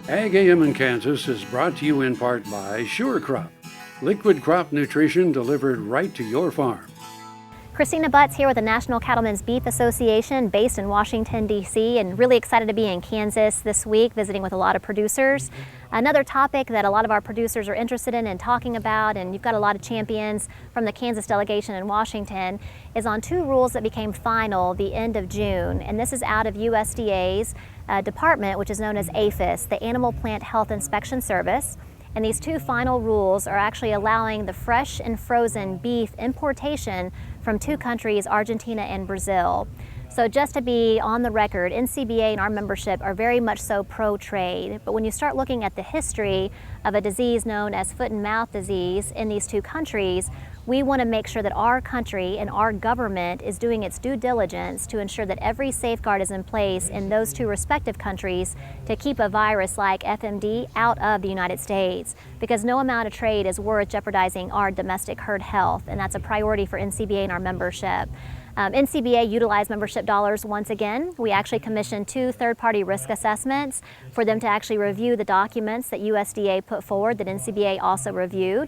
AGam in Kansas is brought to you in part by Sure Crop, liquid crop nutrition delivered right to your farm. Kristina Butts here with the National Cattlemen's Beef Association based in Washington, D.C., and really excited to be in Kansas this week visiting with a lot of producers. Another topic that a lot of our producers are interested in and talking about, and you've got a lot of champions from the Kansas delegation in Washington, is on two rules that became final the end of June. And this is out of USDA's department, which is known as APHIS, the Animal Plant Health Inspection Service. And these two final rules are actually allowing the fresh and frozen beef importation from two countries, Argentina and Brazil. So just to be on the record, NCBA and our membership are very much so pro-trade. But when you start looking at the history of a disease known as foot and mouth disease in these two countries, we want to make sure that our country and our government is doing its due diligence to ensure that every safeguard is in place in those two respective countries to keep a virus like FMD out of the United States, because no amount of trade is worth jeopardizing our domestic herd health, and that's a priority for NCBA and our membership. NCBA utilized membership dollars once again. We actually commissioned two third-party risk assessments for them to actually review the documents that USDA put forward that NCBA also reviewed.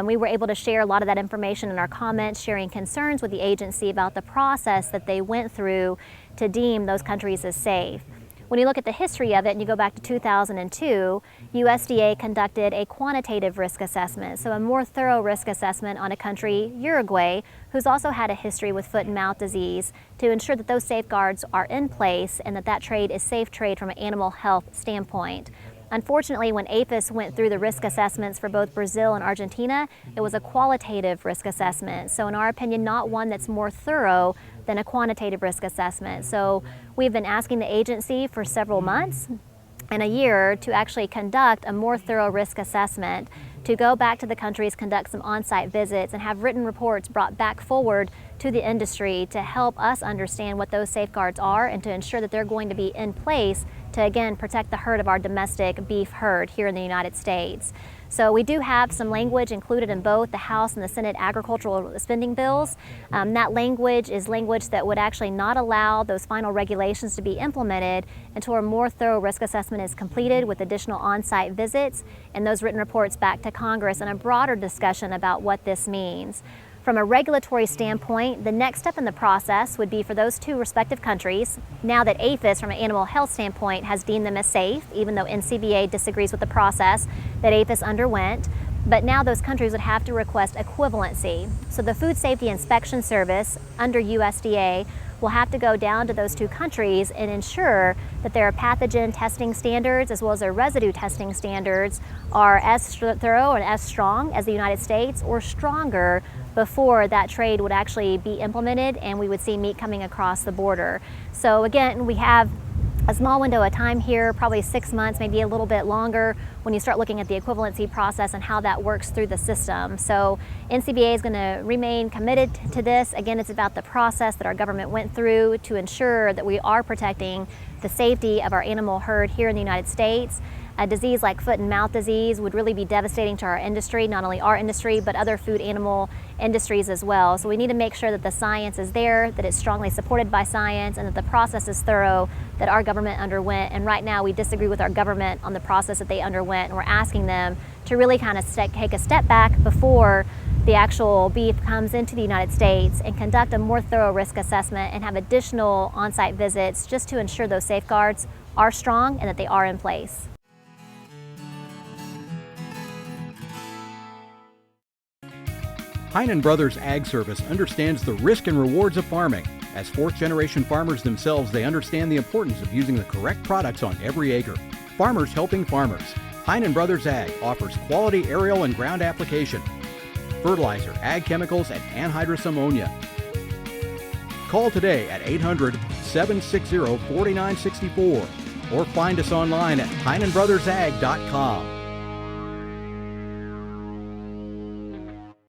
We were able to share a lot of that information in our comments, sharing concerns with the agency about the process that they went through to deem those countries as safe. When you look at the history of it and you go back to 2002, USDA conducted a quantitative risk assessment, so a more thorough risk assessment on a country, Uruguay, who's also had a history with foot and mouth disease, to ensure that those safeguards are in place and that that trade is safe trade from an animal health standpoint. Unfortunately, when APHIS went through the risk assessments for both Brazil and Argentina, it was a qualitative risk assessment. So in our opinion, not one that's more thorough than a quantitative risk assessment. So we've been asking the agency for several months and a year to actually conduct a more thorough risk assessment, to go back to the countries, conduct some on-site visits, and have written reports brought back forward to the industry to help us understand what those safeguards are and to ensure that they're going to be in place to, again, protect the herd of our domestic beef herd here in the United States. So we do have some language included in both the House and the Senate agricultural spending bills. That language is language that would actually not allow those final regulations to be implemented until a more thorough risk assessment is completed with additional on-site visits and those written reports back to Congress and a broader discussion about what this means. From a regulatory standpoint, the next step in the process would be for those two respective countries, now that APHIS from an animal health standpoint has deemed them as safe, even though NCBA disagrees with the process that APHIS underwent, but now those countries would have to request equivalency. So the Food Safety Inspection Service under USDA will have to go down to those two countries and ensure that their pathogen testing standards as well as their residue testing standards are as thorough and as strong as the United States or stronger before that trade would actually be implemented and we would see meat coming across the border. So again, we have a small window of time here, probably 6 months, maybe a little bit longer, when you start looking at the equivalency process and how that works through the system. So NCBA is going to remain committed to this. Again, it's about the process that our government went through to ensure that we are protecting the safety of our animal herd here in the United States. A disease like foot and mouth disease would really be devastating to our industry, not only our industry, but other food animal industries as well. So we need to make sure that the science is there, that it's strongly supported by science, and that the process is thorough that our government underwent. And right now we disagree with our government on the process that they underwent, and we're asking them to really kind of take a step back before the actual beef comes into the United States and conduct a more thorough risk assessment and have additional on-site visits just to ensure those safeguards are strong and that they are in place. Heinen Brothers Ag Service understands the risk and rewards of farming. As fourth-generation farmers themselves, they understand the importance of using the correct products on every acre. Farmers helping farmers. Heinen Brothers Ag offers quality aerial and ground application, fertilizer, ag chemicals, and anhydrous ammonia. Call today at 800-760-4964 or find us online at HeinenBrothersAg.com.